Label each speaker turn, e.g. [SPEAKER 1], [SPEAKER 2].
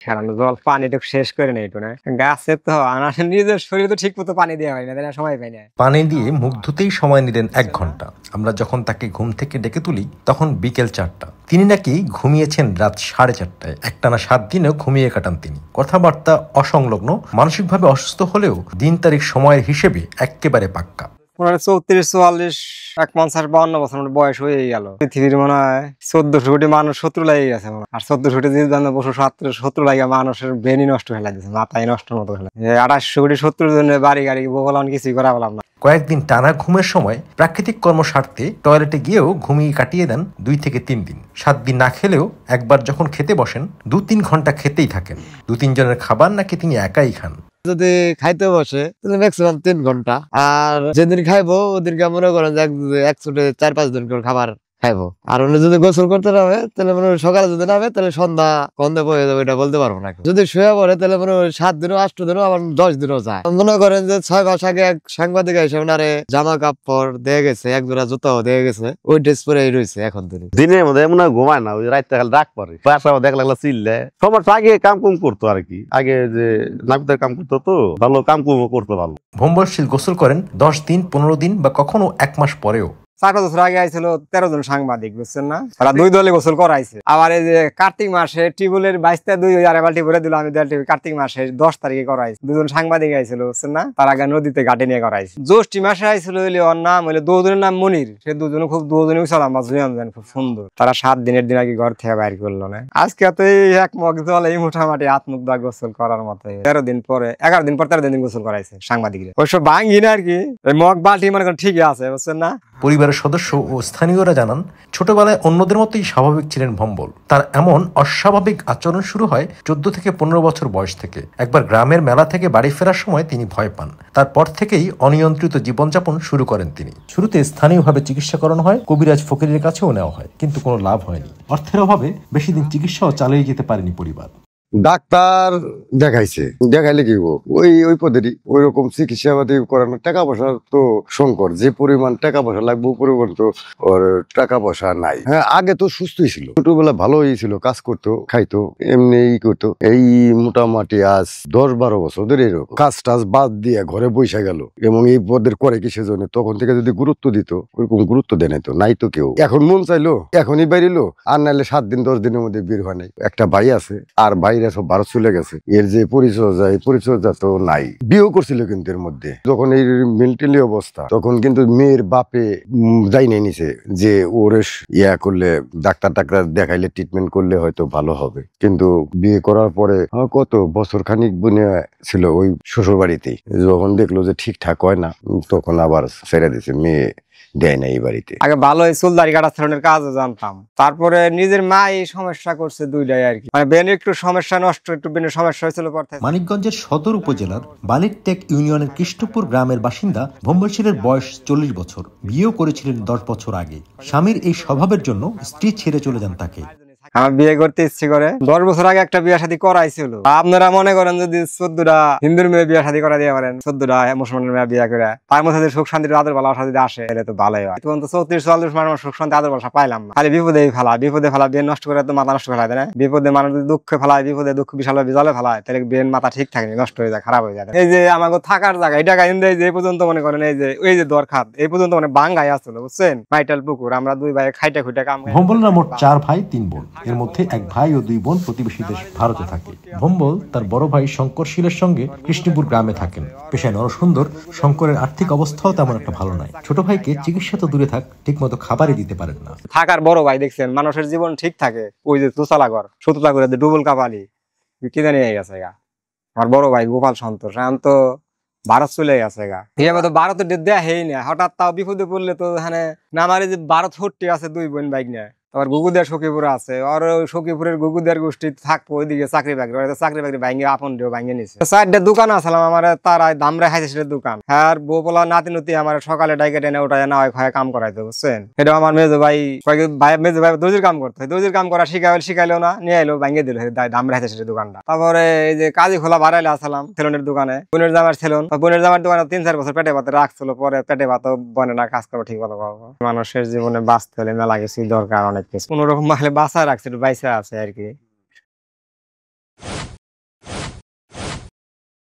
[SPEAKER 1] খেলানো জল পানিটা শেষ করে নেই একটু না, গাছে তো নিজের শরীরে তো ঠিক মতো পানি দেওয়া হয় না, তাই না? সময় পাই না।
[SPEAKER 2] পানি দিয়ে মুখ ধুতেই সময় নিলেন 1 ঘন্টা। আমরা যখন তাকে ঘুম থেকে ডেকে তুলি তখন বিকেল 4টা। তিনি নাকি ঘুমিয়েছেন রাত 4:30টায়। একটানা 7 দিনেও ঘুমিয়ে কাটান তিনি। কথাবার্তা অসংলগ্ন, মানসিকভাবে অসুস্থ হলেও দিন তারিখ সময়ের হিসেবে একেবারে পাক্কা।
[SPEAKER 1] 34, 44, 51, 52 বছর বয়স হয়ে গেল। পৃথিবীর মনে হয় 1400 কোটি মানুষ শত্রু লাগে গেছে, আর 1400 কোটি জীবজন্তু পশু শত্রু লাগে মানুষের ব্রেনই নষ্ট হয়ে লাগছে, মাথায় নষ্ট মতো হয়ে 2800 কোটি শত্রুর জন্য বাড়ি গাড়ি বলান কিছুই করা বললাম না।
[SPEAKER 2] কয়েকদিন টানা ঘুমের সময় প্রাকৃতিক কর্ম সারতে টয়লেটে গিয়েও ঘুমিয়ে কাটিয়ে দেন 2 থেকে 3 দিন। 7 দিন না খেলেও একবার যখন খেতে বসেন 2-3 ঘন্টা খেতেই থাকেন। 2-3 জনের খাবার নাকি তিনি একাই খান।
[SPEAKER 3] যদি খাইতে বসে তাহলে ম্যাক্সিমাম 3 ঘন্টা, আর যেদিন খাইবো ওদিনকে মনে করেন যে এক ছুটে 4-5 জন করে খাবার খাইবো। আর উনি যদি গোসল করতে নামে তাহলে মনে হয় সকালে যদি নামে তাহলে সন্ধ্যা কন্দে বয়ে যাবে, এটা বলতে পারবো না। যদি শুয়ে পড়ে তাহলে মনে হয় 7 দিনও 8 দিনও আবার 10 দিনও যায়। মনে করেন যে 6 মাস আগে এক সাংবাদিক এসে ওনারে জামা কাপড় দিয়ে গেছে, এক জোড়া জুতাও দিয়ে গেছে, ওই ড্রেস পরেই রয়েছে এখন তিনি।
[SPEAKER 4] দিনের মধ্যে এমন ঘুমায় না, ওই রাত খালি ডাক পরে বাসাও দেখ লাগলা চিল্লে। সবার আগে কাম কুম করতো আর কি, আগে যে নাবিদের কাম করতো তো ভালো কাম কুম করতো ভালো।
[SPEAKER 2] ভম্বলশীল গোসল করেন 10 দিন, 15 দিন বা কখনো 1 মাস পরেও।
[SPEAKER 1] 4 বছর আগে আইছিল 13 জন সাংবাদিক, বুঝছেন না? তারা 2 দলে গোসল করাইছে। আবার এই যে কার্তিক মাসে টিউবওয়েলের 22টা 2 আর বালতি ভরে দিল, আমি কার্তিক মাসে 10 তারিখে করাইছি। 2 জন সাংবাদিক আইছিল, বুঝছেন না? তার আগে নদীতে ঘাটে নিয়ে করাইছে। জ্যৈষ্ঠী মাসে আইছিল হইলে ওর নাম হইলে 2 জনের নাম মনির, সে 2 জন খুব 2 জনই সালাম জান খুব সুন্দর। তারা 7 দিনের দিন আগে ঘর থেকে বাইর করলো না। আজকে তো এই এক মগ জল এই মোটামুটি আত্মুক দা গোসল করার মতো 13 দিন পরে 11 দিন পর 13 দিন গোসল করাইছে সাংবাদিকরা। ওইসব ভাঙ্গি না আর কি, মগ বালতি মনে করেন ঠিকই আছে, বুঝছেন না?
[SPEAKER 2] পরিবারের সদস্য ও স্থানীয়রা জানান, ছোটবেলায় অন্যদের মতোই স্বাভাবিক ছিলেন ভম্বল। তার এমন অস্বাভাবিক আচরণ শুরু হয় 14 থেকে 15 বছর বয়স থেকে। একবার গ্রামের মেলা থেকে বাড়ি ফেরার সময় তিনি ভয় পান। তারপর থেকেই অনিয়ন্ত্রিত জীবনযাপন শুরু করেন তিনি। শুরুতে স্থানীয়ভাবে চিকিৎসা করানো হয়, কবিরাজ ফকিরের কাছেও নেওয়া হয়, কিন্তু কোনো লাভ হয়নি। অর্থের অভাবে বেশি দিন চিকিৎসাও চালিয়ে যেতে পারেনি পরিবার।
[SPEAKER 5] ডাক্তার দেখাইলে কি ওই পদ্ধতি ওই রকম চিকিৎসা পাতি করানো, টাকা পয়সা তো সংকট, যে পরিমাণ টাকা পয়সা লাগবে পরিমাণ তো ওর টাকা পয়সা নাই। হ্যাঁ, আগে তো সুস্থই ছিল, ছোটবেলা ভালোই ছিল, কাজ করতো, খাইতো, এমনি করতো। এই মোটামুটি আজ 10-12 বছর ধরে এরকম কাজ টাজ বাদ দিয়ে ঘরে বসে গেল। এবং এই পদের করে কি সেজন্য তখন থেকে যদি গুরুত্ব দিত, ওইরকম গুরুত্ব দেয় নাই তো, নাই তো কেউ। এখন মন চাইলো এখনই বেরিলো, আর নাইলে 7 দিন 10 দিনের মধ্যে বের হয় নাই। একটা ভাই আছে, আর বাইরে সব ভারত চলে গেছে। এর যে পরিচর্যা তো নাই। বিয়েও করছিল কিন্তু এর মধ্যে, যখন এই মেন্টালি অবস্থা তখন কিন্তু মেয়ের বাপে যাই নাই নিছে যে ওরে ইয়া করলে ডাক্তার দেখাইলে ট্রিটমেন্ট করলে হয়তো ভালো হবে। কিন্তু বিয়ে করার পরে কত বছর খানিক বনে ছিল ওই শ্বশুর বাড়িতেই। যখন দেখলো যে ঠিকঠাক হয় না, তখন আবার ছেড়ে দিছে, মেয়ে দেয় না এই বাড়িতে।
[SPEAKER 1] আগে ভালো চুলদারি কাটা ধরনের কাজও জানতাম। তারপরে নিজের মা এই সমস্যা করছে 2টাই আর কি, মানে বেন একটু সমস্যা নষ্ট, একটু বেনের সমস্যা হয়েছিল।
[SPEAKER 2] মানিকগঞ্জের সদর উপজেলার বালিরটেক ইউনিয়নের কৃষ্ণপুর গ্রামের বাসিন্দা ভম্বলশীলের বয়স 40 বছর। বিয়েও করেছিলেন 10 বছর আগে। স্বামীর এই স্বভাবের জন্য স্ত্রী ছেড়ে চলে যান তাকে।
[SPEAKER 1] আমার বিয়ে করতে ইচ্ছে করে 10 বছর আগে একটা বিয়ে শাদী করাইছিল। আপনারা মনে করেন যদি 14টা হিন্দুর মেয়ে বিয়ে শাদী করা দিয়ে পারেন, 14টা মুসলমানের মেয়ে বিয়ে করে, তার মধ্যে যদি সুখ শান্তির আদর ভালোবাসা যদি আসে তাহলে তো ভালোই হয়। তখন তো 34-44 মানুষ সুখ শান্তি আদর ভালোবাসা পাইলাম না, খালি বিপদে ফেলা বিয়ে নষ্ট করে তো মাথা নষ্ট ফেলায় দেয় না। বিপদে মানুষ যদি দুঃখে ফেলায়, বিপদে দুঃখ বিশাল বিজলে ফেলায়, তাহলে বিয়ের মাথা ঠিক থাকে নষ্ট হয়ে যায়, খারাপ হয়ে যায়। এই যে আমাকে থাকার জায়গা এই টাকা ইন্দে যে পর্যন্ত মনে করেন এই যে দরখাত এই পর্যন্ত মানে বাঙ্গাই আসলো, বুঝছেন? মাইটাল পুকুর, আমরা 2 ভাই খাইটা খুঁটে কাম।
[SPEAKER 2] ভম্বলরা মোট 4 ভাই 3 বোন। এর মধ্যে এক ভাই ও 2 বোন প্রতিবেশী দেশ ভারতে থাকে। ভম্বল তার বড় ভাই শঙ্করশীলের সঙ্গে কৃষ্ণপুর গ্রামে থাকেন। পেশায় নরসুন্দর। শঙ্করের আর্থিক অবস্থাও তেমন একটা ভালো নয়। ছোট ভাইকে চিকিৎসা তো দূরে থাক, ঠিক মতো খাবারই দিতে পারেন না।
[SPEAKER 1] থাকার বড় ভাই দেখছেন মানুষের জীবন ঠিক থাকে, ওই যে দোতলা ঘর 17 করে ডুবল কাপালি কি জানি গেছে গা। আমার বড় ভাই গোপাল সন্তোষ এখন তো ভারত চলে গেছে গা। তো ভারতে দেয়া হেই না, হঠাৎ তাও বিপদে পড়লে তো এখানে না আমার যে ভারত হট্টি আছে 2 বোন বাইক নিয়ে, আবার গুগুদের সখীপুর আছে, আর ওই সখীপুরের গুগুদের গোষ্ঠী থাকবো ওইদিকে চাকরি বাকরি ভাঙ্গে আপন ভাঙ্গে নিছে। 4টা দোকান আসলাম আমার, তারা দামরা হাইসের দোকান। আর বউপলা নাতি নতি আমার সকালে ডাইকে টেনে ওটাই না হয় কাম করাইতে, বুঝছেন? এটা আমার মেজো ভাই মেজো ভাই দর্জির কাম করতে হয়, দর্জির কাম করা শিখাইলো না, নিয়ে এলো ভাঙ্গে দিল দামরা হাইসের দোকানটা। তারপরে এই যে কাজী খোলা বাড়াইলে আসলাম সেলুনের দোকানে, বোনের জামার সেলুন। বোনের জামার দোকানে 3-4 বছর পেটে ভাতে রাখছিল, পরে পেটে ভাত বনে না, কাজ করবো ঠিক মতো পাবো। মানুষের জীবনে বাঁচতে হলে মেলা গেছি দরকার অনেক কিছু, কোনোরকম বাঁচায় রাখছে, একটু বাইসা আছে আর কি।